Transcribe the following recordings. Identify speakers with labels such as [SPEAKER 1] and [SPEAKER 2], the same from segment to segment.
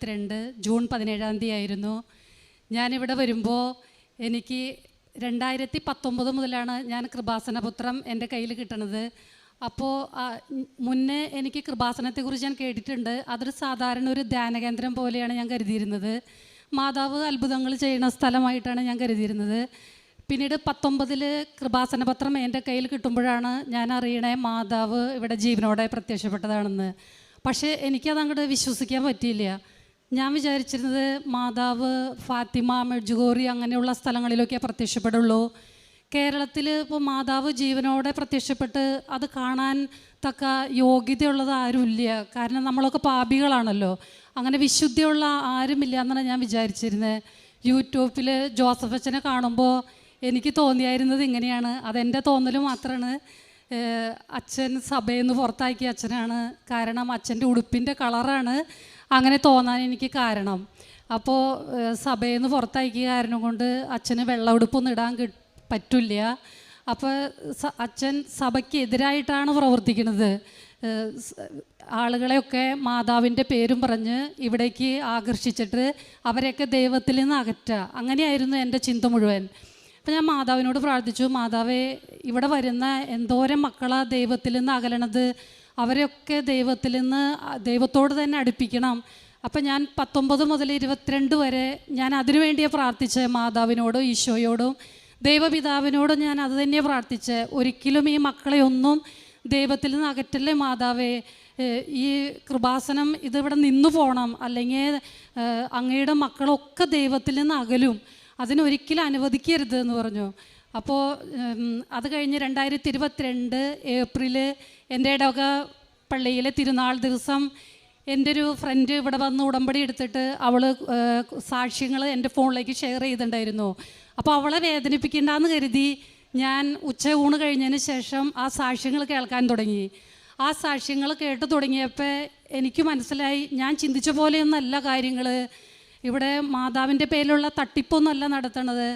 [SPEAKER 1] 2022 June 17 ആയിരുന്നു. ഞാനിവിടെ വരുമ്പോൾ എനിക്ക് 2019 മുതലാണ് ഞാൻ കൃപാസനപുത്രം എൻ്റെ കയ്യിൽ കിട്ടണത്. അപ്പോൾ മുന്നേ എനിക്ക് കൃപാസനത്തെക്കുറിച്ച് ഞാൻ കേട്ടിട്ടുണ്ട്. അതൊരു സാധാരണ ഒരു ധ്യാനകേന്ദ്രം പോലെയാണ് ഞാൻ കരുതിയിരുന്നത്. മാതാവ് അത്ഭുതങ്ങൾ ചെയ്യുന്ന സ്ഥലമായിട്ടാണ് ഞാൻ കരുതിയിരുന്നത്. പിന്നീട് 19 കൃപാസനപത്രം എൻ്റെ കയ്യിൽ കിട്ടുമ്പോഴാണ് ഞാൻ അറിയണേ മാതാവ് ഇവിടെ ജീവനോടെ പ്രത്യക്ഷപ്പെട്ടതാണെന്ന്. പക്ഷേ എനിക്കത് അങ്ങോട്ട് വിശ്വസിക്കാൻ പറ്റിയില്ല. ഞാൻ വിചാരിച്ചിരുന്നത് മാതാവ് ഫാത്തിമ, മെഡ്ജുഗോറി അങ്ങനെയുള്ള സ്ഥലങ്ങളിലൊക്കെ പ്രത്യക്ഷപ്പെടുള്ളൂ. കേരളത്തിൽ ഇപ്പോൾ മാതാവ് ജീവനോടെ പ്രത്യക്ഷപ്പെട്ട് അത് കാണാൻ തക്ക യോഗ്യതയുള്ളത് ആരുമില്ല. കാരണം നമ്മളൊക്കെ പാപികളാണല്ലോ. അങ്ങനെ വിശുദ്ധിയുള്ള ആരുമില്ല എന്നാണ് ഞാൻ വിചാരിച്ചിരുന്നത്. യൂട്യൂബിൽ ജോസഫ് അച്ഛനെ കാണുമ്പോൾ എനിക്ക് തോന്നിയായിരുന്നത് ഇങ്ങനെയാണ്. അതെൻ്റെ തോന്നൽ മാത്രമാണ്. അച്ഛൻ സഭയിൽ നിന്ന് പുറത്താക്കിയ അച്ഛനാണ്. കാരണം അച്ഛൻ്റെ ഉടുപ്പിൻ്റെ കളറാണ് അങ്ങനെ തോന്നാൻ എനിക്ക് കാരണം. അപ്പോൾ സഭയിൽ നിന്ന് പുറത്താക്കിയ കാരണം കൊണ്ട് അച്ഛന് വെള്ള ഉടുപ്പൊന്നും ഇടാൻ പറ്റില്ല. അപ്പോൾ അച്ഛൻ സഭയ്ക്ക് എതിരായിട്ടാണ് പ്രവർത്തിക്കുന്നത്. ആളുകളെയൊക്കെ മാതാവിൻ്റെ പേരും പറഞ്ഞ് ഇവിടേക്ക് ആകർഷിച്ചിട്ട് അവരെയൊക്കെ ദൈവത്തിൽ നിന്ന് അകറ്റുക. അങ്ങനെയായിരുന്നു എൻ്റെ ചിന്ത മുഴുവൻ. അപ്പോൾ ഞാൻ മാതാവിനോട് പ്രാർത്ഥിച്ചു, മാതാവേ, ഇവിടെ വരുന്ന എന്തോരം മക്കളാണ് ദൈവത്തിൽ നിന്ന് അകലണത്, അവരെയൊക്കെ ദൈവത്തിൽ നിന്ന് ദൈവത്തോട് തന്നെ അടുപ്പിക്കണം. അപ്പം ഞാൻ 19 മുതൽ 22 വരെ ഞാൻ അതിനു വേണ്ടിയാണ് പ്രാർത്ഥിച്ചത്. മാതാവിനോടും ഈശോയോടും ദൈവപിതാവിനോടും ഞാൻ അത് തന്നെയാണ് പ്രാർത്ഥിച്ചത്. ഒരിക്കലും ഈ മക്കളെ ഒന്നും ദൈവത്തിൽ നിന്ന് അകറ്റല്ലേ മാതാവേ, ഈ കൃപാസനം ഇതിവിടെ നിന്നു പോകണം, അല്ലെങ്കിൽ അങ്ങയുടെ മക്കളൊക്കെ ദൈവത്തിൽ നിന്ന് അകലും, അതിനൊരിക്കലും അനുവദിക്കരുത് എന്ന് പറഞ്ഞു. അപ്പോൾ അത് കഴിഞ്ഞ് 2022 ഏപ്രിൽ എൻ്റെ ഇടവക പള്ളിയിലെ തിരുനാൾ ദിവസം എൻ്റെ ഒരു ഫ്രണ്ട് ഇവിടെ വന്ന് ഉടമ്പടി എടുത്തിട്ട് അവൾ സാക്ഷ്യങ്ങൾ എൻ്റെ ഫോണിലേക്ക് ഷെയർ ചെയ്തിട്ടുണ്ടായിരുന്നു. അപ്പോൾ അവളെ വേദനിപ്പിക്കേണ്ടെന്ന് കരുതി ഞാൻ ഉച്ചയൂണ് കഴിഞ്ഞതിന് ശേഷം ആ സാക്ഷ്യങ്ങൾ കേൾക്കാൻ തുടങ്ങി. ആ സാക്ഷ്യങ്ങൾ കേട്ട് തുടങ്ങിയപ്പോൾ എനിക്ക് മനസ്സിലായി, ഞാൻ ചിന്തിച്ച പോലെയൊന്നല്ല കാര്യങ്ങൾ. ഇവിടെ മാതാവിൻ്റെ പേരിലുള്ള തട്ടിപ്പൊന്നുമല്ല നടത്തണത്.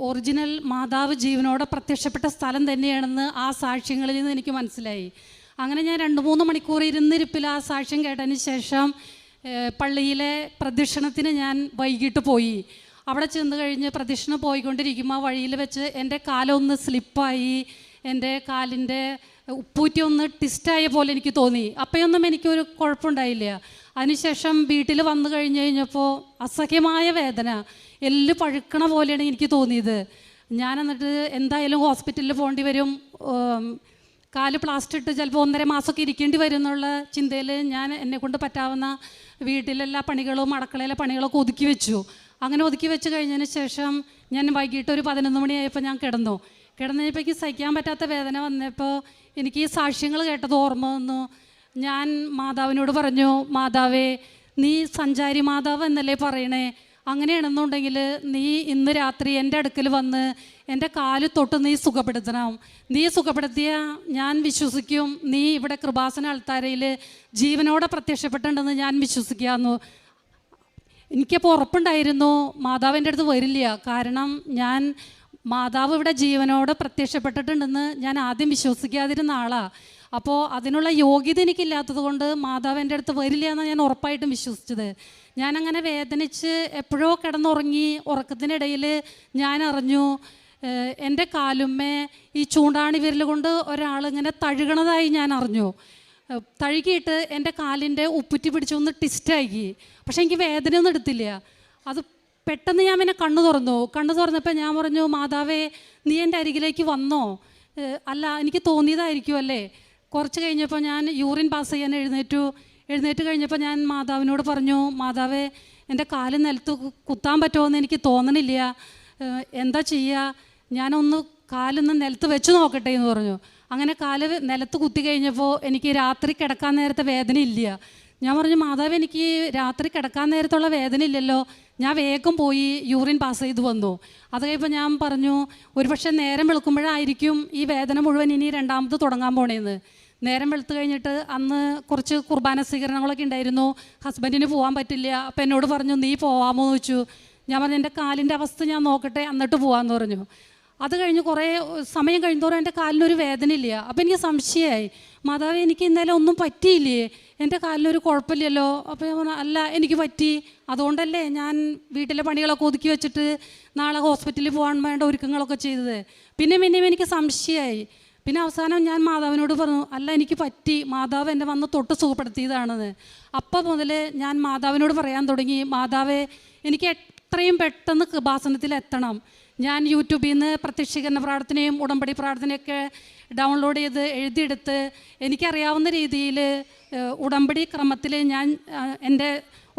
[SPEAKER 1] ഒറിജിനൽ മാതാവ് ജീവനോടെ പ്രത്യക്ഷപ്പെട്ട സ്ഥലം തന്നെയാണെന്ന് ആ സാക്ഷ്യങ്ങളിൽ നിന്ന് എനിക്ക് മനസ്സിലായി. അങ്ങനെ ഞാൻ 2-3 മണിക്കൂർ ഇരുന്നിരിപ്പിൽ ആ സാക്ഷ്യം കേട്ടതിന് ശേഷം പള്ളിയിലെ പ്രദക്ഷിണത്തിന് ഞാൻ വൈകിട്ട് പോയി. അവിടെ ചെന്ന് കഴിഞ്ഞ് പ്രദക്ഷിണം പോയിക്കൊണ്ടിരിക്കുമ്പോൾ വഴിയിൽ വെച്ച് എൻ്റെ കാലൊന്ന് സ്ലിപ്പായി, എൻ്റെ കാലിൻ്റെ ഉപ്പൂറ്റി ഒന്ന് ട്വിസ്റ്റായ പോലെ എനിക്ക് തോന്നി. അപ്പോഴൊന്നും എനിക്കൊരു കുഴപ്പമുണ്ടായില്ല. അതിനുശേഷം വീട്ടിൽ വന്നു കഴിഞ്ഞപ്പോൾ അസഹ്യമായ വേദന, എല്ല് പഴുക്കണ പോലെയാണ് എനിക്ക് തോന്നിയത്. ഞാൻ എന്നിട്ട് എന്തായാലും ഹോസ്പിറ്റലിൽ പോകേണ്ടി വരും, കാല് പ്ലാസ്റ്റർ ഇട്ട് ചിലപ്പോൾ 1.5 മാസമൊക്കെ ഇരിക്കേണ്ടി വരും എന്നുള്ള ചിന്തയിൽ ഞാൻ എന്നെക്കൊണ്ട് പറ്റാവുന്ന വീട്ടിലെല്ലാ പണികളും അടുക്കളയിലെ പണികളൊക്കെ ഒതുക്കി വെച്ചു. അങ്ങനെ ഒതുക്കി വെച്ച് കഴിഞ്ഞതിന് ശേഷം ഞാൻ വൈകിട്ട് ഒരു 11 മണിയായപ്പോൾ ഞാൻ കിടന്നപ്പോഴേക്ക് സഹിക്കാൻ പറ്റാത്ത വേദന വന്നപ്പോൾ എനിക്ക് ഈ സാക്ഷ്യങ്ങൾ കേട്ടത് ഓർമ്മ വന്നു. ഞാൻ മാതാവിനോട് പറഞ്ഞു, മാതാവേ, നീ സഞ്ചാരി മാതാവ് എന്നല്ലേ പറയണേ, അങ്ങനെയാണെന്നുണ്ടെങ്കിൽ നീ ഇന്ന് രാത്രി എൻ്റെ അടുക്കൽ വന്ന് എൻ്റെ കാല് തൊട്ട് നീ സുഖപ്പെടുത്തണം. നീ സുഖപ്പെടുത്തിയ ഞാൻ വിശ്വസിക്കും നീ ഇവിടെ കൃപാസന അൾത്താരയിൽ ജീവനോടെ പ്രത്യക്ഷപ്പെട്ടിട്ടുണ്ടെന്ന് ഞാൻ വിശ്വസിക്കാമെന്നു. എനിക്കപ്പോൾ ഉറപ്പുണ്ടായിരുന്നു മാതാവിൻ്റെ അടുത്ത് വരില്ല. കാരണം ഞാൻ മാതാവ് ഇവിടെ ജീവനോടെ പ്രത്യക്ഷപ്പെട്ടിട്ടുണ്ടെന്ന് ഞാൻ ആദ്യം വിശ്വസിക്കാതിരുന്ന ആളാണ്. അപ്പോൾ അതിനുള്ള യോഗ്യത എനിക്കില്ലാത്തത് കൊണ്ട് മാതാവ് എൻ്റെ അടുത്ത് വരില്ല എന്നാണ് ഞാൻ ഉറപ്പായിട്ടും വിശ്വസിച്ചത്. ഞാനങ്ങനെ വേദനിച്ച് എപ്പോഴോ കിടന്നുറങ്ങി. ഉറക്കത്തിനിടയിൽ ഞാൻ അറിഞ്ഞു എൻ്റെ കാലുമ്മേ ഈ ചൂണ്ടാണി വിരൽ കൊണ്ട് ഒരാളിങ്ങനെ തഴുകണതായി ഞാൻ അറിഞ്ഞു. തഴുകിയിട്ട് എൻ്റെ കാലിൻ്റെ ഉപ്പുറ്റി പിടിച്ചൊന്ന് ട്വിസ്റ്റാക്കി. പക്ഷേ എനിക്ക് വേദനയൊന്നും എടുത്തില്ല. അത് പെട്ടെന്ന് ഞാൻ പിന്നെ കണ്ണു തുറന്നപ്പോൾ ഞാൻ പറഞ്ഞു, മാതാവേ, നീ എൻ്റെ അരികിലേക്ക് വന്നോ? അല്ല, എനിക്ക് തോന്നിയതായിരിക്കും അല്ലേ. കുറച്ച് കഴിഞ്ഞപ്പോൾ ഞാൻ യൂറിൻ പാസ് ചെയ്യാൻ എഴുന്നേറ്റ് കഴിഞ്ഞപ്പോൾ ഞാൻ മാതാവിനോട് പറഞ്ഞു, മാതാവേ, എൻ്റെ കാല് നിലത്ത് കുത്താൻ പറ്റുമോയെന്ന് എനിക്ക് തോന്നണില്ല, എന്താ ചെയ്യുക, ഞാനൊന്ന് കാലൊന്ന് നിലത്ത് വെച്ച് നോക്കട്ടെ എന്ന് പറഞ്ഞു. അങ്ങനെ കാല് നിലത്ത് കുത്തി കഴിഞ്ഞപ്പോൾ എനിക്ക് രാത്രി കിടക്കാൻ നേരത്തെ വേദന ഇല്ല. ഞാൻ പറഞ്ഞു, മാതാവ്, എനിക്ക് രാത്രി കിടക്കാൻ നേരത്തുള്ള വേദന ഇല്ലല്ലോ. ഞാൻ വേഗം പോയി യൂറിൻ പാസ് ചെയ്ത് വന്നു. അത് കഴിയുമ്പോൾ ഞാൻ പറഞ്ഞു, ഒരുപക്ഷെ നേരം വെളുക്കുമ്പോഴായിരിക്കും ഈ വേദന മുഴുവൻ ഇനി രണ്ടാമത് തുടങ്ങാൻ പോണേന്ന്. നേരം വെളുത്ത് കഴിഞ്ഞിട്ട് അന്ന് കുറച്ച് കുർബാന സ്വീകരണങ്ങളൊക്കെ ഉണ്ടായിരുന്നു. ഹസ്ബൻഡിന് പോകാൻ പറ്റില്ല. അപ്പം എന്നോട് പറഞ്ഞു, നീ പോവാമോ എന്ന് ചോദിച്ചു. ഞാൻ പറഞ്ഞു, എൻ്റെ കാലിൻ്റെ അവസ്ഥ ഞാൻ നോക്കട്ടെ എന്നിട്ട് പോകാമെന്ന് പറഞ്ഞു. അത് കഴിഞ്ഞ് കുറേ സമയം കഴിയുന്തോറും എൻ്റെ കാലിനൊരു വേദനയില്ല. അപ്പോൾ എനിക്ക് സംശയമായി, മാതാവേ എനിക്ക് ഇന്നലെ ഒന്നും പറ്റിയില്ലേ, എൻ്റെ കാലിനൊരു കുഴപ്പമില്ലല്ലോ. അപ്പോൾ ഞാൻ പറഞ്ഞു അല്ല എനിക്ക് പറ്റി, അതുകൊണ്ടല്ലേ ഞാൻ വീട്ടിലെ പണികളൊക്കെ ഒതുക്കി വെച്ചിട്ട് നാളെ ഹോസ്പിറ്റലിൽ പോകാൻ വേണ്ട ഒരുക്കങ്ങളൊക്കെ ചെയ്തത്. പിന്നെ എനിക്ക് സംശയമായി. പിന്നെ അവസാനം ഞാൻ മാതാവിനോട് പറഞ്ഞു അല്ല എനിക്ക് പറ്റി, മാതാവ് എന്നെ വന്ന് തൊട്ട് സുഖപ്പെടുത്തിയതാണെന്ന്. അപ്പോൾ മുതൽ ഞാൻ മാതാവിനോട് പറയാൻ തുടങ്ങി, മാതാവേ എനിക്ക് എത്രയും പെട്ടെന്ന് കൃപാസനത്തിൽ എത്തണം. ഞാൻ യൂട്യൂബിൽ നിന്ന് പ്രത്യക്ഷീകരണ പ്രാർത്ഥനയും ഉടമ്പടി പ്രാർത്ഥനയൊക്കെ ഡൗൺലോഡ് ചെയ്ത് എഴുതിയെടുത്ത് എനിക്കറിയാവുന്ന രീതിയിൽ ഉടമ്പടി ക്രമത്തിൽ ഞാൻ എൻ്റെ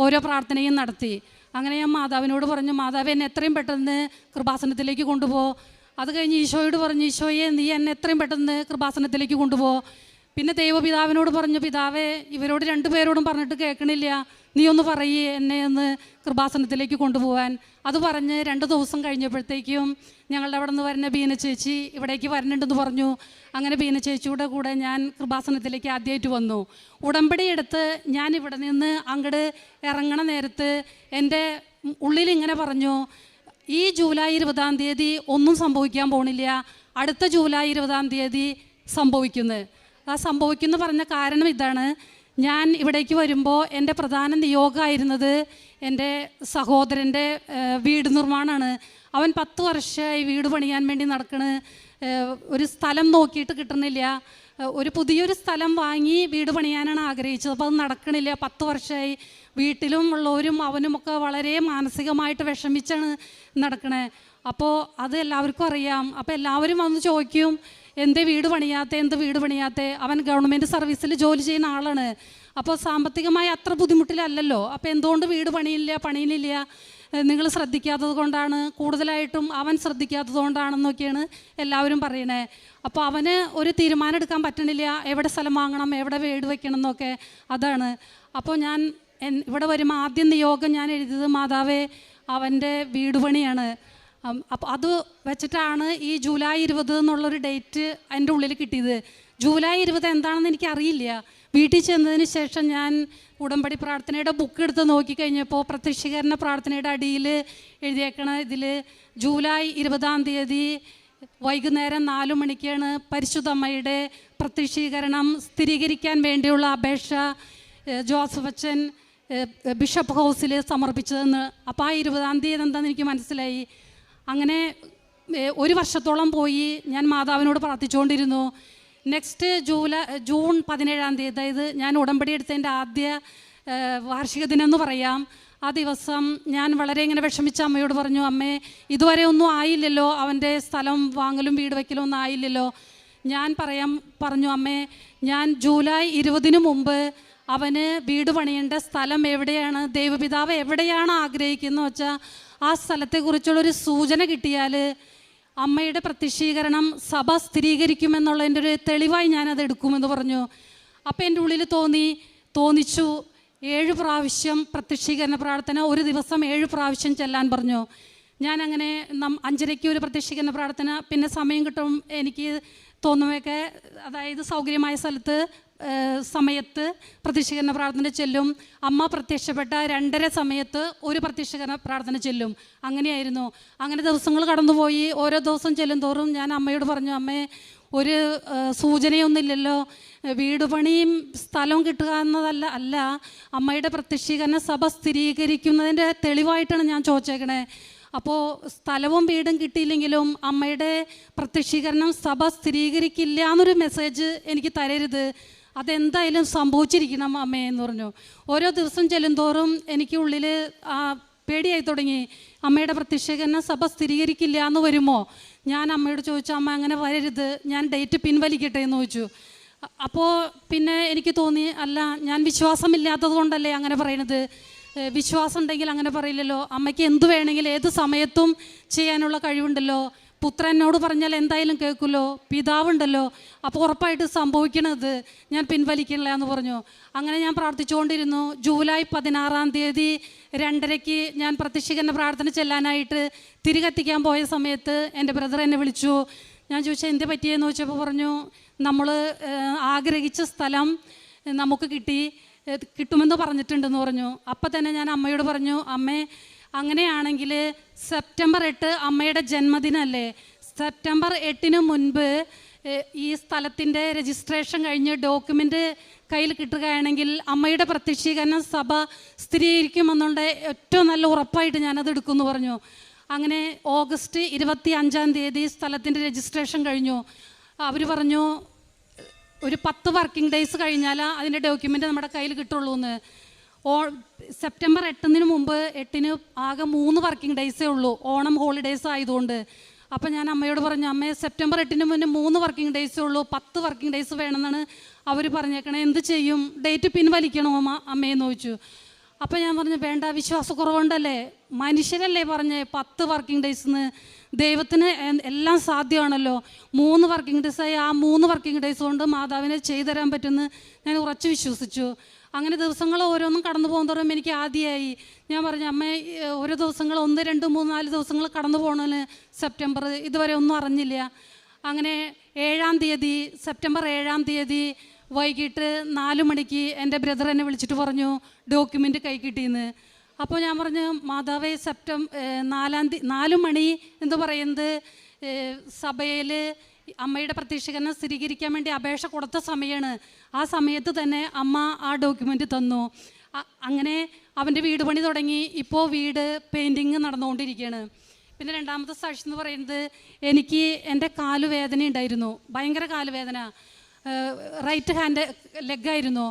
[SPEAKER 1] ഓരോ പ്രാർത്ഥനയും നടത്തി. അങ്ങനെ ഞാൻ മാതാവിനോട് പറഞ്ഞു, മാതാവ് എന്നെ എത്രയും പെട്ടെന്ന് കൃപാസനത്തിലേക്ക് കൊണ്ടുപോകും. അത് കഴിഞ്ഞ് ഈശോയോട് പറഞ്ഞു, ഈശോയെ നീ എന്നെ എത്രയും പെട്ടെന്ന് കൃപാസനത്തിലേക്ക് കൊണ്ടുപോകും. പിന്നെ ദൈവപിതാവിനോട് പറഞ്ഞു, പിതാവേ ഇവരോട് 2 പേരോടും പറഞ്ഞിട്ട് കേൾക്കണില്ല, നീ ഒന്ന് പറയേ എന്നെ ഒന്ന് കൃപാസനത്തിലേക്ക് കൊണ്ടുപോകാൻ. അത് പറഞ്ഞ് 2 ദിവസം കഴിഞ്ഞപ്പോഴത്തേക്കും ഞങ്ങളുടെ അവിടെ നിന്ന് വരുന്ന ബീന ചേച്ചി ഇവിടേക്ക് വരണുണ്ടെന്ന് പറഞ്ഞു. അങ്ങനെ ബീന ചേച്ചിയുടെ കൂടെ ഞാൻ കൃപാസനത്തിലേക്ക് ആദ്യമായിട്ട് വന്നു. ഉടമ്പടി എടുത്ത് ഞാൻ ഇവിടെ നിന്ന് അങ്ങോട്ട് ഇറങ്ങണ നേരത്ത് എൻ്റെ ഉള്ളിൽ ഇങ്ങനെ പറഞ്ഞു, ഈ ജൂലൈ 20-ാം തീയതി ഒന്നും സംഭവിക്കാൻ പോണില്ല, അടുത്ത ജൂലൈ 20-ാം തീയതി സംഭവിക്കുന്നത്. ആ സംഭവിക്കുന്നു പറഞ്ഞ കാരണം ഇതാണ്, ഞാൻ ഇവിടേക്ക് വരുമ്പോൾ എൻ്റെ പ്രധാന നിയോഗമായിരുന്നത് എൻ്റെ സഹോദരൻ്റെ വീട് നിർമ്മാണമാണ്. അവൻ 10 വർഷമായി വീട് പണിയാൻ വേണ്ടി നടക്കണ്. ഒരു സ്ഥലം നോക്കിയിട്ട് കിട്ടണില്ല. ഒരു പുതിയൊരു സ്ഥലം വാങ്ങി വീട് പണിയാനാണ് ആഗ്രഹിച്ചത്. അപ്പോൾ അത് നടക്കണില്ല. 10 വർഷമായി വീട്ടിലും ഉള്ളവരും അവനുമൊക്കെ വളരെ മാനസികമായിട്ട് വിഷമിച്ചാണ് നടക്കണേ. അപ്പോൾ അത് എല്ലാവർക്കും അറിയാം. അപ്പോൾ എല്ലാവരും വന്ന് ചോദിക്കും, എന്ത് വീട് പണിയാത്ത. അവൻ ഗവൺമെൻറ് സർവീസിൽ ജോലി ചെയ്യുന്ന ആളാണ്. അപ്പോൾ സാമ്പത്തികമായി അത്ര ബുദ്ധിമുട്ടിലല്ലല്ലോ. അപ്പോൾ എന്തുകൊണ്ട് വീട് പണിയുന്നില്ല, നിങ്ങൾ ശ്രദ്ധിക്കാത്തത് കൊണ്ടാണ്, കൂടുതലായിട്ടും അവൻ ശ്രദ്ധിക്കാത്തത് കൊണ്ടാണെന്നൊക്കെയാണ് എല്ലാവരും പറയണേ. അപ്പോൾ അവന് ഒരു തീരുമാനം എടുക്കാൻ പറ്റണില്ല, എവിടെ സ്ഥലം വാങ്ങണം, എവിടെ വീട് വയ്ക്കണം എന്നൊക്കെ. അതാണ്. അപ്പോൾ ഞാൻ ഇവിടെ വരുമ്പോൾ ആദ്യം നിയോഗം ഞാൻ എഴുതിയത്, മാതാവേ അവൻ്റെ വീട് പണിയാണ്. അപ്പോൾ അത് വെച്ചിട്ടാണ് ഈ ജൂലൈ 20 എന്നുള്ളൊരു ഡേറ്റ് എൻ്റെ ഉള്ളിൽ കിട്ടിയത്. ജൂലൈ 20 എന്താണെന്ന് എനിക്കറിയില്ല. വീട്ടിൽ ചെന്നതിന് ശേഷം ഞാൻ ഉടമ്പടി പ്രാർത്ഥനയുടെ ബുക്ക് എടുത്ത് നോക്കിക്കഴിഞ്ഞപ്പോൾ പ്രത്യക്ഷീകരണ പ്രാർത്ഥനയുടെ അടിയിൽ എഴുതിയേക്കണ ഇതിൽ ജൂലൈ 20-ാം തീയതി വൈകുന്നേരം 4 മണിക്കാണ് പരിശുദ്ധ അമ്മയുടെ പ്രത്യക്ഷീകരണം സ്ഥിരീകരിക്കാൻ വേണ്ടിയുള്ള അപേക്ഷ ജോസഫ് അച്ഛൻ ബിഷപ്പ് ഹൗസിൽ സമർപ്പിച്ചതെന്ന്. അപ്പോൾ ആ 20-ാം തീയതി എന്താണെന്ന് എനിക്ക് മനസ്സിലായി. അങ്ങനെ 1 വർഷത്തോളം പോയി ഞാൻ മാതാവിനോട് പ്രാർത്ഥിച്ചുകൊണ്ടിരുന്നു. നെക്സ്റ്റ് ജൂൺ 17-ാം തീയതി, അതായത് ഞാൻ ഉടമ്പടി എടുത്തതിൻ്റെ ആദ്യ വാർഷിക ദിനം എന്ന് പറയാം, ആ ദിവസം ഞാൻ വളരെ ഇങ്ങനെ വിഷമിച്ച അമ്മയോട് പറഞ്ഞു, അമ്മേ ഇതുവരെ ഒന്നും ആയില്ലല്ലോ, അവൻ്റെ സ്ഥലം വാങ്ങലും വീട് വയ്ക്കലും ഒന്നും ആയില്ലല്ലോ. ഞാൻ പറഞ്ഞു അമ്മേ, ഞാൻ ജൂലൈ 20-ന് മുമ്പ് അവന് വീട് പണിയേണ്ട സ്ഥലം എവിടെയാണ്, ദൈവപിതാവ് എവിടെയാണ് ആഗ്രഹിക്കുന്നത് വെച്ചാൽ ആ സ്ഥലത്തെക്കുറിച്ചുള്ളൊരു സൂചന കിട്ടിയാൽ അമ്മയുടെ പ്രത്യക്ഷീകരണം സഭ സ്ഥിരീകരിക്കുമെന്നുള്ളതിൻ്റെ ഒരു തെളിവായി ഞാനത് എടുക്കുമെന്ന് പറഞ്ഞു. അപ്പോൾ എൻ്റെ ഉള്ളിൽ തോന്നിച്ചു 7 പ്രാവശ്യം പ്രത്യക്ഷീകരണ പ്രാർത്ഥന, ഒരു ദിവസം 7 പ്രാവശ്യം ചെല്ലാൻ പറഞ്ഞു. ഞാനങ്ങനെ 5:30 ഒരു പ്രത്യക്ഷീകരണ പ്രാർത്ഥന, പിന്നെ സമയം കിട്ടും എനിക്ക് തോന്നുമൊക്കെ, അതായത് സൗകര്യമായ സമയത്ത് പ്രത്യക്ഷീകരണ പ്രാർത്ഥന ചെല്ലും. അമ്മ പ്രത്യക്ഷപ്പെട്ട 2:30 സമയത്ത് ഒരു പ്രത്യക്ഷീകരണ പ്രാർത്ഥന ചെല്ലും. അങ്ങനെയായിരുന്നു. അങ്ങനെ ദിവസങ്ങൾ കടന്നുപോയി. ഓരോ ദിവസം ചെല്ലും തോറും ഞാൻ അമ്മയോട് പറഞ്ഞു, അമ്മേ ഒരു സൂചനയൊന്നുമില്ലല്ലോ, വീട് പണിയും സ്ഥലവും കിട്ടുക എന്നതല്ല അമ്മയുടെ പ്രത്യക്ഷീകരണ സഭ സ്ഥിരീകരിക്കുന്നതിൻ്റെ തെളിവായിട്ടാണ് ഞാൻ ചോദിച്ചേക്കണേ. അപ്പോൾ സ്ഥലവും വീടും കിട്ടിയില്ലെങ്കിലും അമ്മയുടെ പ്രത്യക്ഷീകരണം സഭ സ്ഥിരീകരിക്കില്ല എന്നൊരു മെസ്സേജ് എനിക്ക് തരരുത്, അതെന്തായാലും സംഭവിച്ചിരിക്കണം അമ്മേ എന്ന് പറഞ്ഞു. ഓരോ ദിവസം ചെല്ലുന്തോറും എനിക്ക് ഉള്ളിൽ പേടിയായി തുടങ്ങി. അമ്മയുടെ പ്രത്യക്ഷീകരണം സഭ സ്ഥിരീകരിക്കില്ല എന്ന് വരുമോ? ഞാൻ അമ്മയോട് ചോദിച്ചു, അമ്മ അങ്ങനെ വരരുത്, ഞാൻ ഡേറ്റ് പിൻവലിക്കട്ടെ എന്ന് ചോദിച്ചു. അപ്പോൾ പിന്നെ എനിക്ക് തോന്നി, അല്ല ഞാൻ വിശ്വാസമില്ലാത്തത് കൊണ്ടല്ലേ അങ്ങനെ പറയണത്, വിശ്വാസം ഉണ്ടെങ്കിൽ അങ്ങനെ പറയില്ലല്ലോ. അമ്മയ്ക്ക് എന്ത് വേണമെങ്കിലും ഏത് സമയത്തും ചെയ്യാനുള്ള കഴിവുണ്ടല്ലോ. പുത്രനോട് പറഞ്ഞാൽ എന്തായാലും കേൾക്കുമല്ലോ, പിതാവുണ്ടല്ലോ, അപ്പോൾ ഉറപ്പായിട്ട് സംഭവിക്കണത്, ഞാൻ പിൻവലിക്കണില്ല എന്ന് പറഞ്ഞു. അങ്ങനെ ഞാൻ പ്രാർത്ഥിച്ചുകൊണ്ടിരുന്നു. ജൂലൈ 16-ാം തീയതി 2:30 ഞാൻ പ്രത്യക്ഷീകരണ പ്രാർത്ഥന ചെല്ലാനായിട്ട് തിരികെത്തിക്കാൻ പോയ സമയത്ത് എൻ്റെ ബ്രദർ എന്നെ വിളിച്ചു. ഞാൻ ചോദിച്ചാൽ എന്ത് പറ്റിയെന്ന് ചോദിച്ചപ്പോൾ പറഞ്ഞു, നമ്മൾ ആഗ്രഹിച്ച സ്ഥലം നമുക്ക് കിട്ടുമെന്ന് പറഞ്ഞിട്ടുണ്ടെന്ന് പറഞ്ഞു. അപ്പം തന്നെ ഞാൻ അമ്മയോട് പറഞ്ഞു, അമ്മേ അങ്ങനെയാണെങ്കിൽ സെപ്റ്റംബർ 8 അമ്മയുടെ ജന്മദിനമല്ലേ, സെപ്റ്റംബർ 8 മുൻപ് ഈ സ്ഥലത്തിൻ്റെ രജിസ്ട്രേഷൻ കഴിഞ്ഞ് ഡോക്യുമെൻ്റ് കയ്യിൽ കിട്ടുകയാണെങ്കിൽ അമ്മയുടെ പ്രത്യക്ഷീകരണം സഭ സ്ഥിരീകരിക്കുമെന്നുള്ള ഏറ്റവും നല്ല ഉറപ്പായിട്ട് ഞാനത് എടുക്കുമെന്ന് പറഞ്ഞു. അങ്ങനെ ഓഗസ്റ്റ് 25 സ്ഥലത്തിൻ്റെ രജിസ്ട്രേഷൻ കഴിഞ്ഞു. അവർ പറഞ്ഞു ഒരു 10 വർക്കിംഗ് ഡേയ്സ് കഴിഞ്ഞാൽ അതിൻ്റെ ഡോക്യുമെൻ്റ് നമ്മുടെ കയ്യിൽ കിട്ടുള്ളൂ എന്ന്. സെപ്റ്റംബർ 8 മുമ്പ് 8 ആകെ 3 വർക്കിംഗ് ഡേയ്സേ ഉള്ളൂ, ഓണം ഹോളിഡേയ്സ് ആയതുകൊണ്ട്. അപ്പോൾ ഞാൻ അമ്മയോട് പറഞ്ഞു, അമ്മേ സെപ്റ്റംബർ 8 മുന്നേ 3 വർക്കിംഗ് ഡേയ്സേ ഉള്ളൂ, 10 വർക്കിംഗ് ഡേയ്സ് വേണമെന്നാണ് അവർ പറഞ്ഞേക്കണേ, എന്ത് ചെയ്യും, ഡേറ്റ് പിൻവലിക്കണോ അമ്മയെന്ന് ചോദിച്ചു. അപ്പോൾ ഞാൻ പറഞ്ഞു, വേണ്ട, വിശ്വാസക്കുറവുണ്ടല്ലേ, മനുഷ്യരല്ലേ പറഞ്ഞേ 10 വർക്കിംഗ് ഡേയ്സെന്ന്, ദൈവത്തിന് എല്ലാം സാധ്യമാണല്ലോ. 3 വർക്കിംഗ് ഡേയ്സായി, ആ 3 വർക്കിംഗ് ഡേയ്സ് കൊണ്ട് മാതാവിനെ ചെയ്തു തരാൻ പറ്റുമെന്ന് ഞാൻ ഉറച്ചു വിശ്വസിച്ചു. അങ്ങനെ ദിവസങ്ങൾ ഓരോന്നും കടന്നു പോകുന്നതോറും എനിക്ക് ആദ്യമായി. ഞാൻ പറഞ്ഞു, അമ്മേ ഓരോ ദിവസങ്ങൾ 1, 2, 3, 4 ദിവസങ്ങൾ കടന്നു പോകണമെന്ന് സെപ്റ്റംബർ ഇതുവരെ ഒന്നും അറിഞ്ഞില്ല. അങ്ങനെ സെപ്റ്റംബർ 7 വൈകിട്ട് 4 മണിക്ക് എൻ്റെ ബ്രദർ എന്നെ വിളിച്ചിട്ട് പറഞ്ഞു ഡോക്യുമെൻ്റ് കൈ കിട്ടിയെന്ന്. അപ്പോൾ ഞാൻ പറഞ്ഞു, മാതാവേ, 4 മണി എന്ന് പറയുന്നത് സഭയിൽ അമ്മയുടെ പ്രത്യക്ഷീകരണം സ്ഥിരീകരിക്കാൻ വേണ്ടി അപേക്ഷ കൊടുത്ത സമയമാണ്. ആ സമയത്ത് തന്നെ അമ്മ ആ ഡോക്യുമെൻ്റ് തന്നു. അങ്ങനെ അവൻ്റെ വീട് പണി തുടങ്ങി, ഇപ്പോൾ വീട് പെയിൻറ്റിങ് നടന്നുകൊണ്ടിരിക്കുകയാണ്. പിന്നെ രണ്ടാമത്തെ സാക്ഷി എന്ന് പറയുന്നത്, എനിക്ക് എൻ്റെ കാലുവേദന ഉണ്ടായിരുന്നു, ഭയങ്കര കാലുവേദന, റൈറ്റ് ഹാൻഡ് ലെഗായിരുന്നു.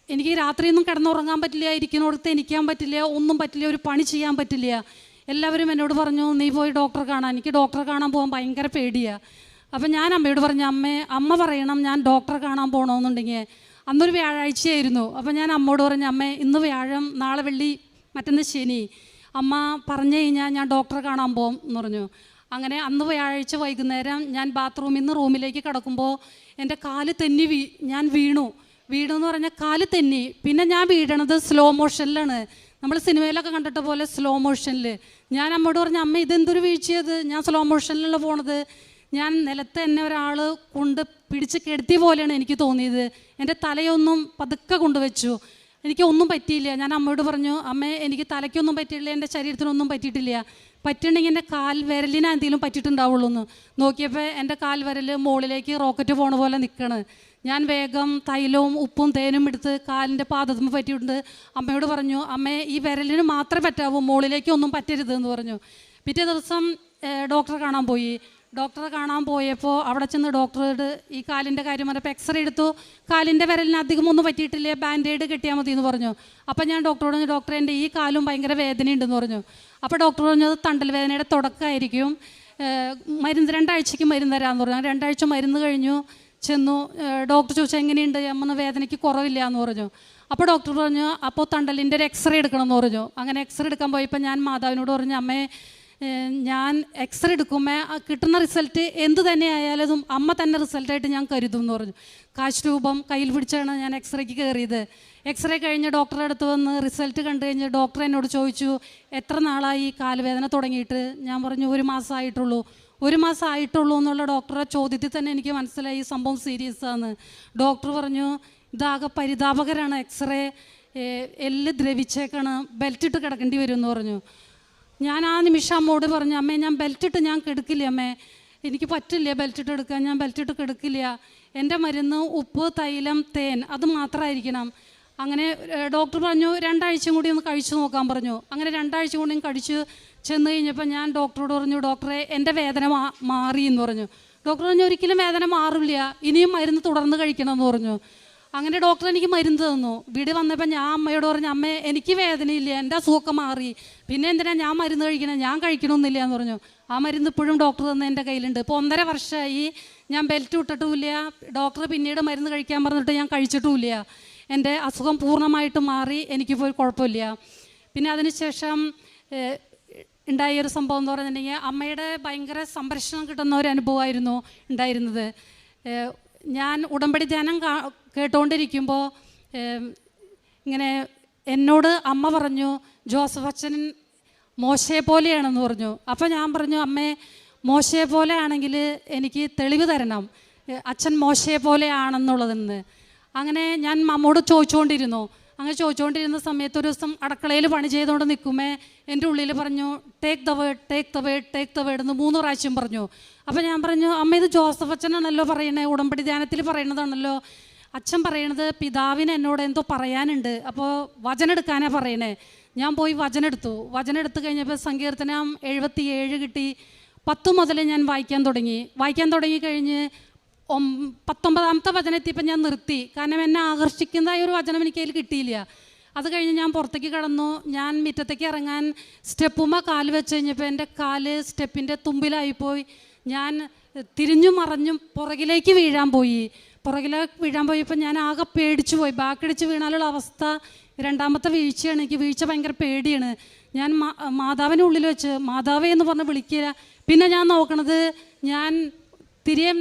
[SPEAKER 1] എനിക്ക് രാത്രിയൊന്നും കിടന്നുറങ്ങാൻ പറ്റില്ല, ഇരിക്കുന്നിടത്ത് എനിക്കാൻ പറ്റില്ല, ഒന്നും പറ്റില്ല, ഒരു പണി ചെയ്യാൻ പറ്റില്ല. എല്ലാവരും എന്നോട് പറഞ്ഞു, നീ പോയി ഡോക്ടറെ കാണാൻ. എനിക്ക് ഡോക്ടറെ കാണാൻ പോകാൻ ഭയങ്കര പേടിയാണ്. അപ്പം ഞാൻ അമ്മയോട് പറഞ്ഞു, അമ്മ പറയണം ഞാൻ ഡോക്ടറെ കാണാൻ പോകണമെന്നുണ്ടെങ്കിൽ. അന്നൊരു വ്യാഴാഴ്ചയായിരുന്നു. അപ്പം ഞാൻ അമ്മയോട് പറഞ്ഞു, അമ്മേ, ഇന്ന് വ്യാഴം, നാളെ വെള്ളി, മറ്റന്ന് ശനി, അമ്മ പറഞ്ഞു കഴിഞ്ഞാൽ ഞാൻ ഡോക്ടറെ കാണാൻ പോകും എന്ന് പറഞ്ഞു. അങ്ങനെ അന്ന് വ്യാഴാഴ്ച വൈകുന്നേരം ഞാൻ ബാത്റൂമിൽ നിന്ന് റൂമിലേക്ക് കിടക്കുമ്പോൾ എൻ്റെ കാല് തെന്നി ഞാൻ വീണു എന്ന് പറഞ്ഞാൽ കാല് തെന്നി. പിന്നെ ഞാൻ വീഴണത് സ്ലോ മോഷനിലാണ്, നമ്മൾ സിനിമയിലൊക്കെ കണ്ടിട്ട് പോലെ സ്ലോ മോഷനിൽ. ഞാൻ അമ്മയോട് പറഞ്ഞു, അമ്മ ഇതെന്തൊരു വീഴ്ചയത്, ഞാൻ സ്ലോ മോഷനിലുള്ള പോണത്, ഞാൻ നിലത്ത് എന്നെ ഒരാൾ കൊണ്ട് പിടിച്ച് കെടുത്തിയ പോലെയാണ് എനിക്ക് തോന്നിയത്. എൻ്റെ തലയൊന്നും പതുക്കെ കൊണ്ടുവച്ചു, എനിക്കൊന്നും പറ്റിയില്ല. ഞാൻ അമ്മയോട് പറഞ്ഞു, അമ്മേ, എനിക്ക് തലയ്ക്കൊന്നും പറ്റിയില്ല, എൻ്റെ ശരീരത്തിനൊന്നും പറ്റിയിട്ടില്ല, പറ്റുന്നുണ്ടെങ്കിൽ എൻ്റെ കാൽ വിരലിന് എന്തെങ്കിലും പറ്റിയിട്ടുണ്ടാവുള്ളൂ എന്ന്. നോക്കിയപ്പോൾ എൻ്റെ കാൽ വിരൽ മുകളിലേക്ക് റോക്കറ്റ് പോണ പോലെ നിൽക്കണ്. ഞാൻ വേഗം തൈലവും ഉപ്പും തേനും എടുത്ത് കാലിൻ്റെ പാദത്തുമ്പോൾ പറ്റിയിട്ടുണ്ട്. അമ്മയോട് പറഞ്ഞു, അമ്മേ, ഈ വിരലിന് മാത്രമേ പറ്റാവൂ, മുകളിലേക്ക് ഒന്നും പറ്റരുത് എന്ന് പറഞ്ഞു. പിറ്റേ ദിവസം ഡോക്ടറെ കാണാൻ പോയപ്പോൾ അവിടെ ചെന്ന് ഡോക്ടറോട് ഈ കാലിൻ്റെ കാര്യം പറഞ്ഞപ്പോൾ എക്സ്റേ എടുത്തു. കാലിൻ്റെ വിരലിന് അധികം ഒന്നും പറ്റിയിട്ടില്ല, ബാൻഡേഡ് കെട്ടിയാൽ മതി എന്ന് പറഞ്ഞു. അപ്പം ഞാൻ ഡോക്ടറോട് പറഞ്ഞു, ഡോക്ടർ, എൻ്റെ ഈ കാലും ഭയങ്കര വേദനയുണ്ടെന്ന് പറഞ്ഞു. അപ്പോൾ ഡോക്ടർ പറഞ്ഞത് തണ്ടൽ വേദനയുടെ തുടക്കമായിരിക്കും, മരുന്ന് 2 ആഴ്ചയ്ക്ക് മരുന്ന് തരാമെന്ന് പറഞ്ഞു. 2 ആഴ്ച മരുന്ന് കഴിഞ്ഞു ചെന്നു. ഡോക്ടർ ചോദിച്ചാൽ എങ്ങനെയുണ്ട് അമ്മ, വേദനയ്ക്ക് കുറവില്ല എന്ന് പറഞ്ഞു. അപ്പോൾ ഡോക്ടർ പറഞ്ഞു, അപ്പോൾ തണ്ടലിൻ്റെ ഒരു എക്സ്റേ എടുക്കണം എന്ന് പറഞ്ഞു. അങ്ങനെ എക്സ്റേ എടുക്കാൻ പോയപ്പോൾ ഞാൻ മാതാവിനോട് പറഞ്ഞു, അമ്മേ, ഞാൻ എക്സ്റേ എടുക്കുമ്പോൾ കിട്ടുന്ന റിസൾട്ട് എന്ത് തന്നെ ആയാലും അമ്മ തന്നെ റിസൾട്ടായിട്ട് ഞാൻ കരുതും എന്ന് പറഞ്ഞു. കാശ് രൂപം കയ്യിൽ പിടിച്ചാണ് ഞാൻ എക്സ്റേക്ക് കയറിയത്. എക്സ്റേ കഴിഞ്ഞ് ഡോക്ടറെ അടുത്ത് വന്ന് റിസൾട്ട് കണ്ടു കഴിഞ്ഞ് ഡോക്ടർ എന്നോട് ചോദിച്ചു, എത്ര നാളായി ഈ കാലുവേദന തുടങ്ങിയിട്ട്? ഞാൻ പറഞ്ഞു, 1 മാസം ആയിട്ടുള്ളൂ. 1 മാസം ആയിട്ടുള്ളൂ എന്നുള്ള ഡോക്ടറെ ചോദ്യത്തിൽ തന്നെ എനിക്ക് മനസ്സിലായി ഈ സംഭവം സീരിയസ് ആണ്. ഡോക്ടർ പറഞ്ഞു, ഇതാകെ പരിതാപകരമാണ്, എക്സ്റേ എല്ല് ദ്രവിച്ചേക്കാണ്, ബെൽറ്റ് ഇട്ട് കിടക്കേണ്ടി വരും എന്ന് പറഞ്ഞു. ഞാൻ ആ നിമിഷം അമ്മോട് പറഞ്ഞു, അമ്മേ, ഞാൻ ബെൽറ്റിട്ട് ഞാൻ കിടക്കില്ല, അമ്മേ, എനിക്ക് പറ്റില്ല ബെൽറ്റിട്ട് എടുക്കാൻ, ഞാൻ ബെൽറ്റിട്ട് കിടക്കില്ല, എൻ്റെ മരുന്ന് ഉപ്പ്, തൈലം, തേൻ അത് മാത്രമായിരിക്കണം. അങ്ങനെ ഡോക്ടർ പറഞ്ഞു 2 ആഴ്ചയും കൂടി ഒന്ന് കഴിച്ചു നോക്കാൻ പറഞ്ഞു. അങ്ങനെ 2 ആഴ്ച കൂടിയും കഴിച്ചു ചെന്ന് കഴിഞ്ഞപ്പോൾ ഞാൻ ഡോക്ടറോട് പറഞ്ഞു, ഡോക്ടറെ, എൻ്റെ വേദന മാറി എന്ന് പറഞ്ഞു. ഡോക്ടർ പറഞ്ഞു, ഒരിക്കലും വേദന മാറില്ല, ഇനിയും മരുന്ന് തുടർന്ന് കഴിക്കണം എന്ന് പറഞ്ഞു. അങ്ങനെ ഡോക്ടർ എനിക്ക് മരുന്ന് തന്നു. വീട് വന്നപ്പോൾ ഞാൻ അമ്മയോട് പറഞ്ഞു, അമ്മേ, എനിക്ക് വേദനയില്ല, എൻ്റെ അസുഖമൊക്കെ മാറി, പിന്നെ എന്തിനാ ഞാൻ മരുന്ന് കഴിക്കണം, ഞാൻ കഴിക്കണമെന്നില്ല എന്ന് പറഞ്ഞു. ആ മരുന്ന് ഇപ്പോഴും ഡോക്ടർ തന്നെ എൻ്റെ കയ്യിലുണ്ട്. ഇപ്പോൾ 1.5 വർഷമായി ഞാൻ ബെൽറ്റ് ഇട്ടിട്ടുമില്ല, ഡോക്ടർ പിന്നീട് മരുന്ന് കഴിക്കാൻ പറഞ്ഞിട്ട് ഞാൻ കഴിച്ചിട്ടുമില്ല. എൻ്റെ അസുഖം പൂർണ്ണമായിട്ട് മാറി, എനിക്കിപ്പോൾ കുഴപ്പമില്ല. പിന്നെ അതിനുശേഷം ഉണ്ടായൊരു സംഭവം എന്ന് പറഞ്ഞിട്ടുണ്ടെങ്കിൽ അമ്മയുടെ ഭയങ്കര സംരക്ഷണം കിട്ടുന്ന ഒരു അനുഭവമായിരുന്നു ഉണ്ടായിരുന്നത്. ഞാൻ ഉടമ്പടി ധ്യാനം കേട്ടുകൊണ്ടിരിക്കുമ്പോൾ ഇങ്ങനെ എന്നോട് അമ്മ പറഞ്ഞു, ജോസഫ് അച്ഛൻ മോശയെ പോലെയാണെന്ന് പറഞ്ഞു. അപ്പോൾ ഞാൻ പറഞ്ഞു, അമ്മേ, മോശയെ പോലെ ആണെങ്കിൽ എനിക്ക് തെളിവ് തരണം, അച്ഛൻ മോശയെ പോലെയാണെന്നുള്ളതെന്ന്. അങ്ങനെ ഞാൻ അമ്മോട് ചോദിച്ചുകൊണ്ടിരുന്നു. അങ്ങനെ ചോദിച്ചുകൊണ്ടിരുന്ന സമയത്ത് ഒരു ദിവസം അടുക്കളയിൽ പണി ചെയ്തുകൊണ്ട് നിൽക്കുമേ എൻ്റെ ഉള്ളിൽ പറഞ്ഞു take the word take the word take the word എന്ന് 3 പ്രാവശ്യം പറഞ്ഞു. അപ്പോൾ ഞാൻ പറഞ്ഞു അമ്മ ഇത് ജോസഫ് അച്ഛനാണല്ലോ പറയണേ, ഉടമ്പടി ധ്യാനത്തിൽ പറയണതാണല്ലോ, അച്ഛൻ പറയണത് പിതാവിന് എന്നോട് എന്തോ പറയാനുണ്ട്, അപ്പോൾ വചനം എടുക്കാനാണ് പറയണേ. ഞാൻ പോയി വചനം എടുത്തു കഴിഞ്ഞപ്പോൾ സങ്കീർത്തനം 77 കിട്ടി. 10 മുതൽ ഞാൻ വായിക്കാൻ തുടങ്ങി കഴിഞ്ഞ് 19ാമത്തെ വചനം എത്തിയപ്പോൾ ഞാൻ നിർത്തി. കാരണം എന്നെ ആകർഷിക്കുന്നതായ ഒരു വചനം എനിക്ക് അതിൽ കിട്ടിയില്ല. അത് കഴിഞ്ഞ് ഞാൻ പുറത്തേക്ക് കടന്നു. ഞാൻ മുറ്റത്തേക്ക് ഇറങ്ങാൻ സ്റ്റെപ്പുമ്മ കാല് വെച്ച് കഴിഞ്ഞപ്പോൾ എൻ്റെ കാല് സ്റ്റെപ്പിൻ്റെ തുമ്പിലായിപ്പോയി. ഞാൻ തിരിഞ്ഞും മറഞ്ഞും പുറകിലേക്ക് വീഴാൻ പോയപ്പോൾ ഞാൻ ആകെ പേടിച്ചു പോയി. ബാക്കടിച്ച് വീണാലുള്ള അവസ്ഥ 2ാമത്തെ വീഴ്ചയാണ്. എനിക്ക് വീഴ്ച ഭയങ്കര പേടിയാണ്. ഞാൻ മാതാവിൻ്റെ ഉള്ളിൽ വെച്ച് മാതാവേ എന്ന് പറഞ്ഞ് വിളിക്കുക. പിന്നെ ഞാൻ നോക്കണത് ഞാൻ തിരികെ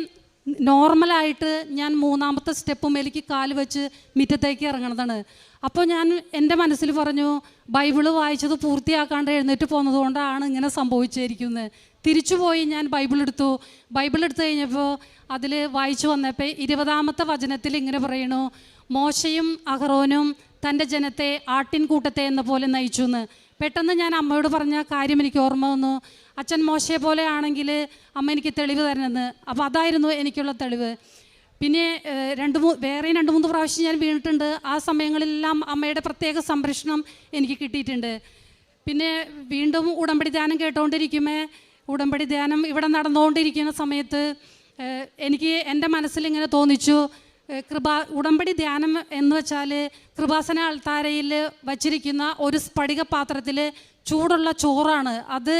[SPEAKER 1] നോർമലായിട്ട് ഞാൻ 3ാമത്തെ സ്റ്റെപ്പുമേലേക്ക് കാല് വെച്ച് മുറ്റത്തേക്ക് ഇറങ്ങണതാണ്. അപ്പോൾ ഞാൻ എൻ്റെ മനസ്സിൽ പറഞ്ഞു ബൈബിള് വായിച്ചത് പൂർത്തിയാക്കാണ്ട് എഴുന്നേറ്റ് പോകുന്നത് കൊണ്ടാണ് ഇങ്ങനെ സംഭവിച്ചിരിക്കുന്നത്. തിരിച്ചുപോയി ഞാൻ ബൈബിൾ എടുത്തു കഴിഞ്ഞപ്പോൾ അതിൽ വായിച്ചു വന്നപ്പോൾ 20ാമത്തെ വചനത്തിൽ ഇങ്ങനെ പറയണു, മോശയും അഹറോനും തൻ്റെ ജനത്തെ ആട്ടിൻകൂട്ടത്തെ എന്ന പോലെ നയിച്ചു എന്ന്. പെട്ടെന്ന് ഞാൻ അമ്മയോട് പറഞ്ഞ കാര്യം എനിക്ക് ഓർമ്മ വന്നു. അച്ഛൻ മോശയെ പോലെ ആണെങ്കിൽ അമ്മ എനിക്ക് തെളിവ് തരണമെന്ന്. അപ്പോൾ അതായിരുന്നു എനിക്കുള്ള തെളിവ്. പിന്നെ വേറെ 2-3 പ്രാവശ്യം ഞാൻ വീണിട്ടുണ്ട്. ആ സമയങ്ങളിലെല്ലാം അമ്മയുടെ പ്രത്യേക സംരക്ഷണം എനിക്ക് കിട്ടിയിട്ടുണ്ട്. പിന്നെ വീണ്ടും ഉടമ്പടി ധ്യാനം കേട്ടുകൊണ്ടിരിക്കുമേ, ഉടമ്പടി ധ്യാനം ഇവിടെ നടന്നുകൊണ്ടിരിക്കുന്ന സമയത്ത് എനിക്ക് എൻ്റെ മനസ്സിൽ ഇങ്ങനെ തോന്നിച്ചു, ഉടമ്പടി ധ്യാനം എന്ന് വെച്ചാൽ കൃപാസന അൾത്താരയിൽ വച്ചിരിക്കുന്ന ഒരു സ്ഫടിക പാത്രത്തിൽ ചൂടുള്ള ചോറാണ്. അത്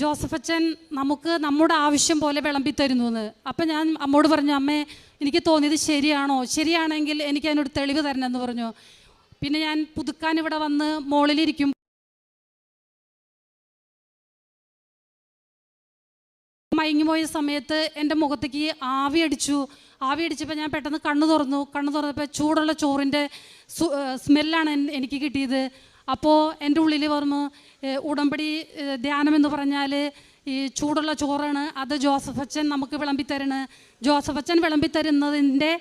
[SPEAKER 1] ജോസഫ് അച്ഛൻ നമുക്ക് നമ്മുടെ ആവശ്യം പോലെ വിളമ്പി തരുന്നു എന്ന്. അപ്പം ഞാൻ അമ്മോട് പറഞ്ഞു, അമ്മേ എനിക്ക് തോന്നിയത് ശരിയാണെങ്കിൽ എനിക്ക് അതിനൊരു തെളിവ് തരണമെന്ന് പറഞ്ഞു. പിന്നെ ഞാൻ പുതുക്കാൻ ഇവിടെ വന്ന് മോളിലിരിക്കും മയങ്ങിപ്പോയ സമയത്ത് എൻ്റെ മുഖത്തേക്ക് ആവി അടിച്ചപ്പോൾ ഞാൻ പെട്ടെന്ന് കണ്ണു തുറന്നപ്പോൾ ചൂടുള്ള ചോറിൻ്റെ സ്മെല്ലാണ് എനിക്ക് കിട്ടിയത്. അപ്പോൾ എൻ്റെ ഉള്ളിൽ പറഞ്ഞു ഉടമ്പടി ധ്യാനമെന്ന് പറഞ്ഞാൽ ഈ ചൂടുള്ള ചോറാണ്, അത് ജോസഫ് അച്ഛൻ നമുക്ക് ജോസഫ് അച്ഛൻ വിളമ്പിത്തരുന്നതിൻ്റെ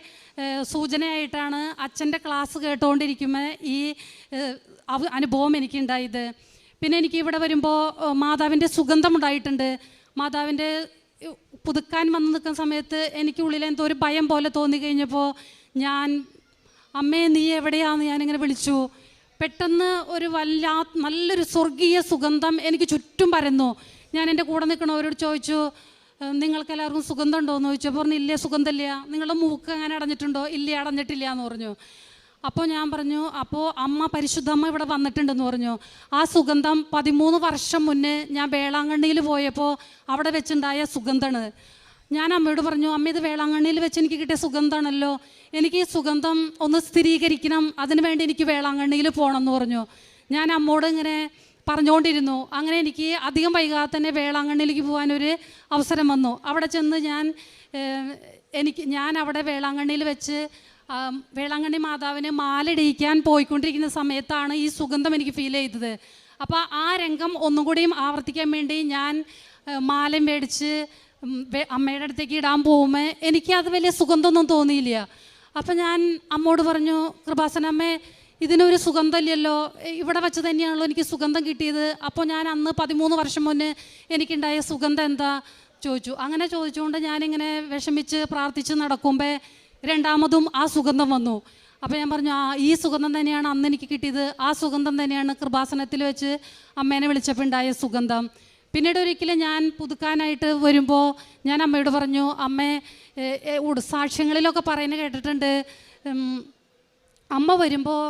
[SPEAKER 1] സൂചനയായിട്ടാണ് അച്ഛൻ്റെ ക്ലാസ് കേട്ടുകൊണ്ടിരിക്കുമ്പോൾ ഈ അനുഭവം എനിക്കുണ്ടായത്. പിന്നെ എനിക്ക് ഇവിടെ വരുമ്പോൾ മാതാവിൻ്റെ സുഗന്ധം ഉണ്ടായിട്ടുണ്ട്. മാതാവിൻ്റെ പുതുക്കാൻ വന്ന് നിൽക്കുന്ന സമയത്ത് എനിക്ക് ഉള്ളിൽ എന്തോ ഒരു ഭയം പോലെ തോന്നി കഴിഞ്ഞപ്പോൾ ഞാൻ അമ്മേ നീ എവിടെയാണെന്ന് ഞാനിങ്ങനെ വിളിച്ചു. പെട്ടെന്ന് ഒരു നല്ലൊരു സ്വർഗീയ സുഗന്ധം എനിക്ക് ചുറ്റും പരന്നു. ഞാൻ എൻ്റെ കൂടെ നിൽക്കണവരോട് ചോദിച്ചു, നിങ്ങൾക്കെല്ലാവർക്കും സുഗന്ധം ഉണ്ടോ എന്ന് ചോദിച്ചു. പറഞ്ഞു ഇല്ല, സുഗന്ധമില്ല. നിങ്ങളുടെ മൂക്ക് അങ്ങനെ അടഞ്ഞിട്ടുണ്ടോ? ഇല്ല, അടഞ്ഞിട്ടില്ല എന്ന് പറഞ്ഞു. അപ്പോൾ ഞാൻ പറഞ്ഞു, അപ്പോൾ അമ്മ പരിശുദ്ധമ്മ ഇവിടെ വന്നിട്ടുണ്ടെന്ന് പറഞ്ഞു. ആ സുഗന്ധം 13 വർഷം മുന്നേ ഞാൻ വേളാങ്കണ്ണിയിൽ പോയപ്പോൾ അവിടെ വെച്ചുണ്ടായ സുഗന്ധമാണ്. ഞാൻ അമ്മയോട് പറഞ്ഞു, അമ്മ ഇത് വേളാങ്കണ്ണിയിൽ വെച്ച് എനിക്ക് കിട്ടിയ സുഗന്ധമാണല്ലോ, എനിക്ക് ഈ സുഗന്ധം ഒന്ന് സ്ഥിരീകരിക്കണം, അതിനുവേണ്ടി എനിക്ക് വേളാങ്കണ്ണിയിൽ പോകണം എന്ന് പറഞ്ഞു. ഞാൻ അമ്മോട് ഇങ്ങനെ പറഞ്ഞുകൊണ്ടിരുന്നു. അങ്ങനെ എനിക്ക് അധികം വൈകാതെ തന്നെ വേളാങ്കണ്ണിയിലേക്ക് പോകാനൊരു അവസരം വന്നു. അവിടെ ചെന്ന് ഞാൻ അവിടെ വേളാങ്കണ്ണിയിൽ വെച്ച് വേളാങ്കണ്ണി മാതാവിന് മാലയിടിയിക്കാൻ പോയിക്കൊണ്ടിരിക്കുന്ന സമയത്താണ് ഈ സുഗന്ധം എനിക്ക് ഫീൽ ചെയ്തത്. അപ്പോൾ ആ രംഗം ഒന്നും കൂടിയും ആവർത്തിക്കാൻ വേണ്ടി ഞാൻ മാലയും മേടിച്ച് അമ്മയുടെ അടുത്തേക്ക് ഇടാൻ പോകുമ്പോൾ എനിക്ക് അത് വലിയ സുഗന്ധമൊന്നും തോന്നിയില്ല. അപ്പം ഞാൻ അമ്മോട് പറഞ്ഞു, കൃപാസനമ്മേ ഇതിനൊരു സുഗന്ധമില്ലല്ലോ, ഇവിടെ വെച്ച് തന്നെയാണല്ലോ എനിക്ക് സുഗന്ധം കിട്ടിയത്. അപ്പോൾ ഞാൻ അന്ന് 13 വർഷം മുന്നേ എനിക്കുണ്ടായ സുഗന്ധം എന്താ ചോദിച്ചു. അങ്ങനെ ചോദിച്ചുകൊണ്ട് ഞാനിങ്ങനെ വിഷമിച്ച് പ്രാർത്ഥിച്ച് നടക്കുമ്പോൾ 2ാമതും ആ സുഗന്ധം വന്നു. അപ്പോൾ ഞാൻ പറഞ്ഞു, ഈ സുഗന്ധം തന്നെയാണ് അന്ന് എനിക്ക് കിട്ടിയത്, ആ സുഗന്ധം തന്നെയാണ് കൃപാസനത്തിൽ വെച്ച് അമ്മേനെ വിളിച്ചപ്പോൾ ഉണ്ടായ സുഗന്ധം. പിന്നീട് ഒരിക്കലും ഞാൻ പുതുക്കാനായിട്ട് വരുമ്പോൾ ഞാൻ അമ്മയോട് പറഞ്ഞു, അമ്മേ സാക്ഷ്യങ്ങളിലൊക്കെ പറയുന്നത് കേട്ടിട്ടുണ്ട്, അമ്മ വരുമ്പോൾ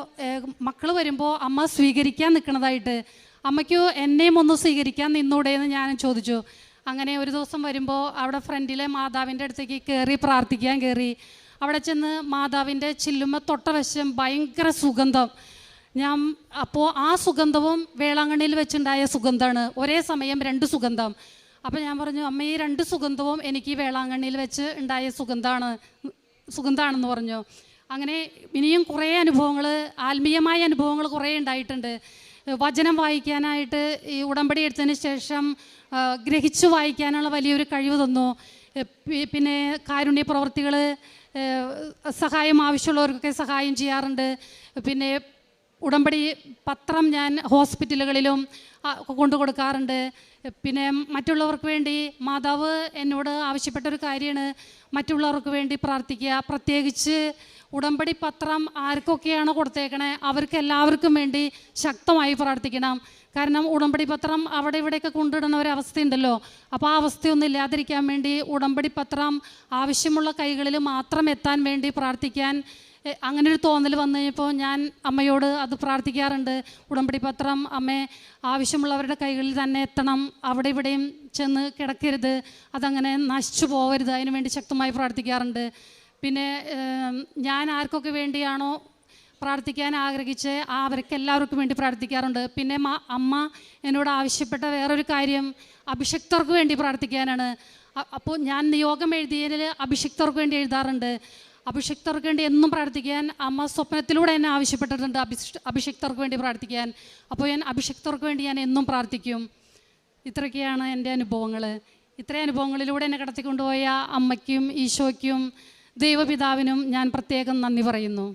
[SPEAKER 1] മക്കൾ വരുമ്പോൾ അമ്മ സ്വീകരിക്കാൻ നിൽക്കണതായിട്ട്, അമ്മയ്ക്ക് എന്നെയും ഒന്ന് സ്വീകരിക്കാൻ നിന്നൂടെ എന്ന് ഞാൻ ചോദിച്ചു. അങ്ങനെ ഒരു ദിവസം വരുമ്പോൾ അവിടെ ഫ്രണ്ടിലെ മാതാവിൻ്റെ അടുത്തേക്ക് പ്രാർത്ഥിക്കാൻ കയറി. അവിടെ ചെന്ന് മാതാവിൻ്റെ ചില്ലുമ്മ തൊട്ട വശം ഭയങ്കര സുഗന്ധം. അപ്പോൾ ആ സുഗന്ധവും വേളാങ്കണ്ണിയിൽ വെച്ചുണ്ടായ സുഗന്ധമാണ്, ഒരേ സമയം 2 സുഗന്ധം. അപ്പോൾ ഞാൻ പറഞ്ഞു, അമ്മ ഈ 2 സുഗന്ധവും എനിക്ക് വേളാങ്കണ്ണിയിൽ വെച്ച് ഉണ്ടായ സുഗന്ധമാണെന്ന് പറഞ്ഞു. അങ്ങനെ ഇനിയും കുറേ അനുഭവങ്ങൾ, ആത്മീയമായ അനുഭവങ്ങൾ കുറേ ഉണ്ടായിട്ടുണ്ട്. വചനം വായിക്കാനായിട്ട് ഈ ഉടമ്പടി എടുത്തതിന് ശേഷം ഗ്രഹിച്ചു വായിക്കാനുള്ള വലിയൊരു കഴിവ് തന്നു. പിന്നെ കാരുണ്യ പ്രവർത്തികൾ, സഹായം ആവശ്യമുള്ളവർക്കൊക്കെ സഹായം ചെയ്യാറുണ്ട്. പിന്നെ ഉടമ്പടി പത്രം ഞാൻ ഹോസ്പിറ്റലുകളിലും കൊണ്ടു കൊടുക്കാറുണ്ട്. പിന്നെ മറ്റുള്ളവർക്ക് വേണ്ടി മാതാവ് എന്നോട് ആവശ്യപ്പെട്ടൊരു കാര്യമാണ് മറ്റുള്ളവർക്ക് വേണ്ടി പ്രാർത്ഥിക്കുക. പ്രത്യേകിച്ച് ഉടമ്പടി പത്രം ആർക്കൊക്കെയാണോ കൊടുത്തേക്കണേ അവർക്ക് എല്ലാവർക്കും വേണ്ടി ശക്തമായി പ്രാർത്ഥിക്കണം. കാരണം ഉടമ്പടി പത്രം അവിടെ ഇവിടെയൊക്കെ കൊണ്ടിടുന്ന ഒരവസ്ഥയുണ്ടല്ലോ. അപ്പോൾ ആ അവസ്ഥയൊന്നും ഇല്ലാതിരിക്കാൻ വേണ്ടി ഉടമ്പടി പത്രം ആവശ്യമുള്ള കൈകളിൽ മാത്രം എത്താൻ വേണ്ടി പ്രാർത്ഥിക്കാൻ അങ്ങനെ ഒരു തോന്നൽ വന്നു കഴിഞ്ഞപ്പോൾ ഞാൻ അമ്മയോട് അത് പ്രാർത്ഥിക്കാറുണ്ട്. ഉടമ്പടി പത്രം അമ്മേ ആവശ്യമുള്ളവരുടെ കൈകളിൽ തന്നെ എത്തണം, അവിടെ ഇവിടെയും ചെന്ന് കിടക്കരുത്, അതങ്ങനെ നശിച്ചു പോകരുത്, അതിനു വേണ്ടി ശക്തമായി പ്രാർത്ഥിക്കാറുണ്ട്. പിന്നെ ഞാൻ ആർക്കൊക്കെ വേണ്ടിയാണോ പ്രാർത്ഥിക്കാൻ ആഗ്രഹിച്ച് അവർക്ക് എല്ലാവർക്കും വേണ്ടി പ്രാർത്ഥിക്കാറുണ്ട്. പിന്നെ അമ്മ എന്നോട് ആവശ്യപ്പെട്ട വേറൊരു കാര്യം അഭിഷിക്തർക്ക് വേണ്ടി പ്രാർത്ഥിക്കാനാണ്. അപ്പോൾ ഞാൻ നിയോഗം എഴുതിയതിൽ അഭിഷിക്തർക്ക് വേണ്ടി എഴുതാറുണ്ട്. അഭിഷിക്തർക്ക് വേണ്ടി എന്നും പ്രാർത്ഥിക്കാൻ അമ്മ സ്വപ്നത്തിലൂടെ എന്നെ ആവശ്യപ്പെട്ടിട്ടുണ്ട്, അഭിഷിക്തർക്ക് വേണ്ടി പ്രാർത്ഥിക്കാൻ. അപ്പോൾ ഞാൻ അഭിഷിക്തർക്ക് വേണ്ടി ഞാൻ എന്നും പ്രാർത്ഥിക്കും. ഇത്രയൊക്കെയാണ് എൻ്റെ അനുഭവങ്ങൾ. ഇത്രയും അനുഭവങ്ങളിലൂടെ എന്നെ കടത്തിക്കൊണ്ടുപോയ അമ്മയ്ക്കും ഈശോയ്ക്കും ദൈവപിതാവിനും ഞാൻ പ്രത്യേകം നന്ദി പറയുന്നു.